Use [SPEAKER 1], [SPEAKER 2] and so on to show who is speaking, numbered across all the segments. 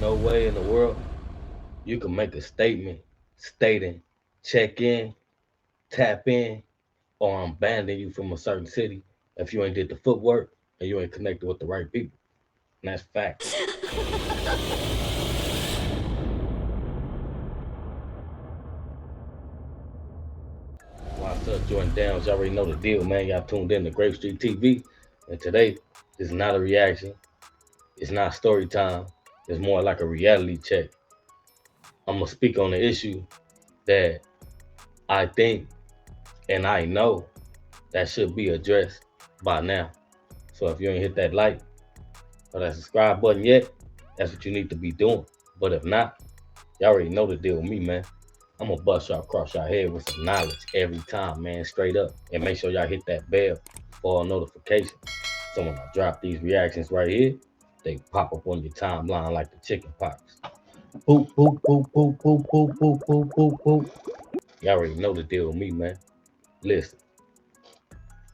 [SPEAKER 1] No way in the world you can make a statement stating check in, tap in, or I'm banning you from a certain city if you ain't did the footwork and you ain't connected with the right people. And that's facts. What's up, Jordan Downs? Y'all already know the deal, man. Y'all tuned in to Grape Street TV. And today is not a reaction. It's not story time. It's more like a reality check. I'm going to speak on the issue that I think and I know that should be addressed by now. So if you ain't hit that like or that subscribe button yet, that's what you need to be doing. But if not, y'all already know the deal with me, man. I'm gonna bust y'all across your head with some knowledge every time, man, straight up. And make sure y'all hit that bell for all notifications. So when I drop these reactions right here, they pop up on your timeline like the chicken pox. Boop, boop, boop, boop, boop, boop, boop, boop, boop, boop. Y'all already know the deal with me, man. Listen,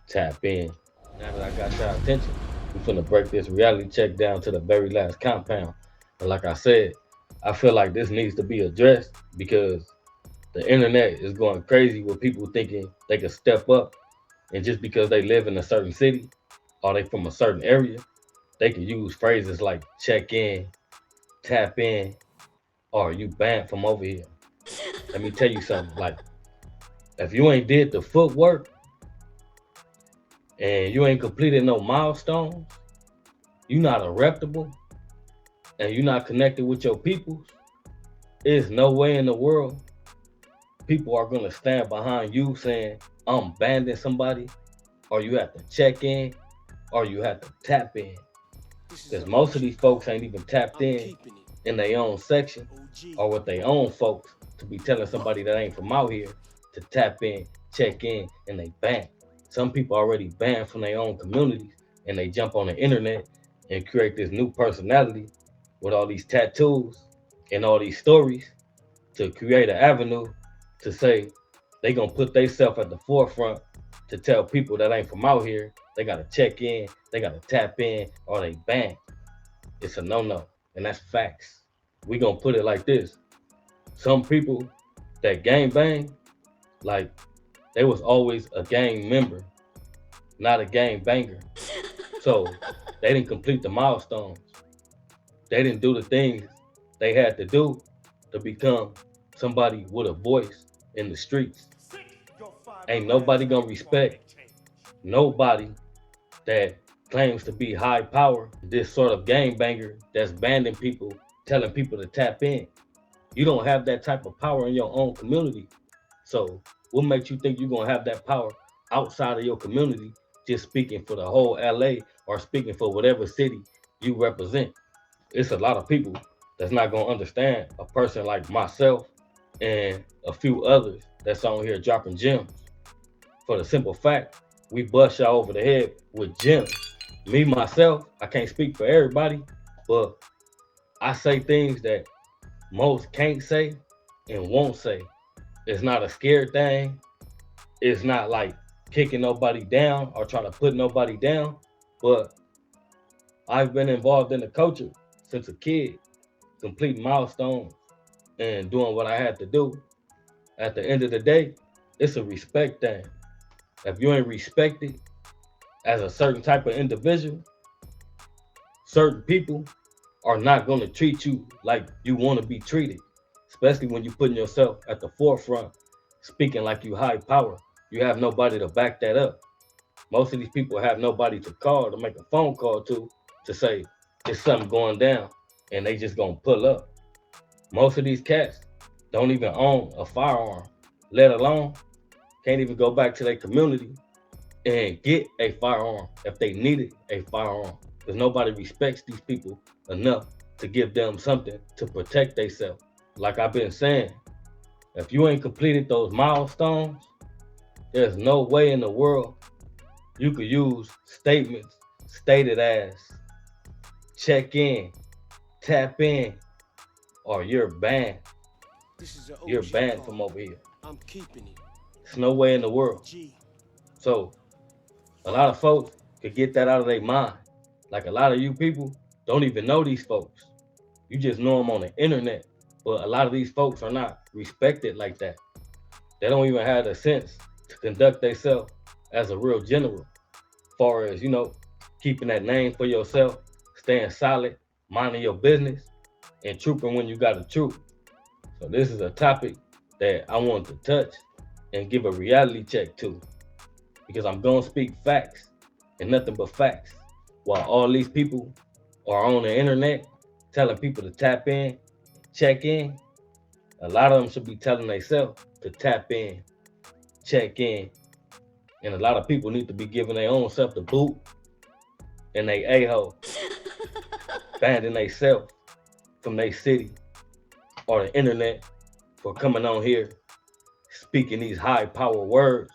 [SPEAKER 1] tap in. Now that I got y'all attention, we finna break this reality check down to the very last compound. And like I said, I feel like this needs to be addressed because the internet is going crazy with people thinking they can step up and just because they live in a certain city or they from a certain area, they can use phrases like check in, tap in, or you banned from over here. Let me tell you something. Like, if you ain't did the footwork and you ain't completed no milestones, you not a reputable, and you not connected with your peoples, there's no way in the world people are gonna stand behind you saying I'm banning somebody, or you have to check in, or you have to tap in. Because most of these folks ain't even tapped in their own section or with their own folks to be telling somebody that ain't from out here to tap in, check in, and they ban. Some people already banned from their own communities and they jump on the internet and create this new personality with all these tattoos and all these stories to create an avenue to say they gonna put themselves at the forefront to tell people that ain't from out here they gotta check in, they gotta tap in, or they ban. It's a no-no, and that's facts. We gonna put it like this: some people that gang bang, like they was always a gang member, not a gang banger. So they didn't complete the milestones. They didn't do the things they had to do to become somebody with a voice in the streets. Ain't nobody gonna respect nobody that claims to be high power, this sort of gang banger that's banning people, telling people to tap in. You don't have that type of power in your own community. So what makes you think you're gonna have that power outside of your community, just speaking for the whole LA or speaking for whatever city you represent? It's a lot of people that's not gonna understand a person like myself and a few others that's on here dropping gems. For the simple fact, we bust y'all over the head with gems. Me myself, I can't speak for everybody, but I say things that most can't say and won't say. It's not a scared thing. It's not like kicking nobody down or trying to put nobody down. But I've been involved in the culture since a kid, completing milestones and doing what I had to do. At the end of the day, it's a respect thing. If you ain't respected as a certain type of individual, certain people are not going to treat you like you want to be treated, especially when you're putting yourself at the forefront, speaking like you high power. You have nobody to back that up. Most of these people have nobody to call, to make a phone call to say there's something going down, and they just gonna pull up. Most of these cats don't even own a firearm, let alone can't even go back to their community and get a firearm if they needed a firearm. Because nobody respects these people enough to give them something to protect themselves. Like I've been saying, if you ain't completed those milestones, there's no way in the world you could use statements stated as check in, tap in, or you're banned. You're banned from over here. There's no way in the world. So a lot of folks could get that out of their mind. Like a lot of you people don't even know these folks. You just know them on the internet. But a lot of these folks are not respected like that. They don't even have the sense to conduct themselves as a real general. Far as, keeping that name for yourself, staying solid, minding your business, and trooping when you got to troop. So this is a topic that I want to touch and give a reality check to, because I'm gonna speak facts and nothing but facts. While all these people are on the internet telling people to tap in, check in, a lot of them should be telling themselves to tap in, check in, and a lot of people need to be giving their own self the boot and they a-hole, banning themselves from their city or the internet for coming on here speaking these high power words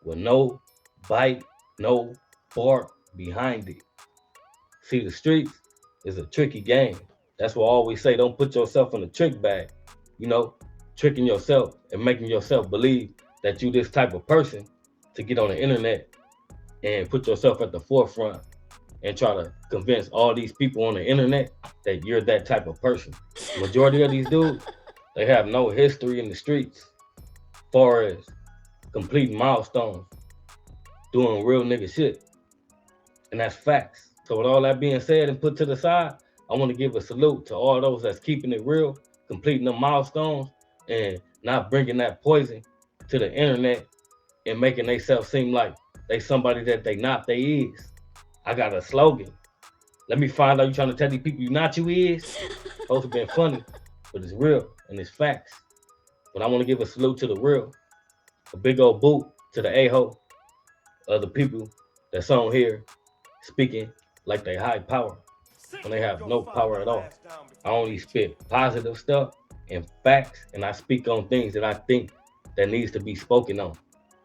[SPEAKER 1] with no bite, no bark behind it. See, the streets is a tricky game. That's why I always say don't put yourself in a trick bag. Tricking yourself and making yourself believe that you this type of person to get on the internet and put yourself at the forefront and try to convince all these people on the internet that you're that type of person. Majority of these dudes, they have no history in the streets far as completing milestones, doing real nigga shit. And that's facts. So with all that being said and put to the side, I want to give a salute to all those that's keeping it real, completing the milestones, and not bringing that poison to the internet and making themselves seem like they somebody that they not, they is. I got a slogan. Let me find out you trying to tell these people you not, you is. Supposed to been funny, but it's real and it's facts. But I want to give a salute to the real, a big old boot to the a-hole of the people that's on here speaking like they high power when they have no power at all. I only spit positive stuff and facts, and I speak on things that I think that needs to be spoken on.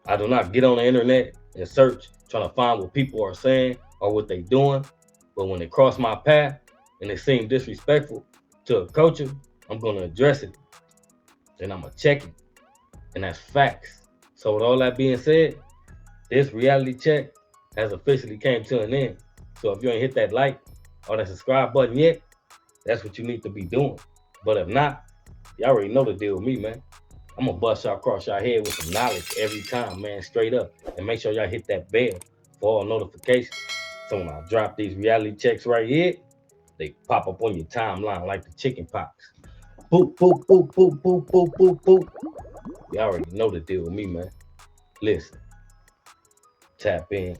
[SPEAKER 1] I do not get on the internet and search trying to find what people are saying or what they doing, but when it cross my path and it seems disrespectful to a culture, I'm going to address it, and I'm going to check it, and that's facts. So with all that being said, this reality check has officially came to an end. So if you ain't hit that like or that subscribe button yet, that's what you need to be doing. But if not, y'all already know the deal with me, man. I'm gonna bust y'all across y'all head with some knowledge every time, man, straight up. And make sure y'all hit that bell for all notifications. So when I drop these reality checks right here, they pop up on your timeline like the chicken pox. Boop, boop, boop, boop, boop, boop, boop, boop. Y'all already know the deal with me, man. Listen, tap in.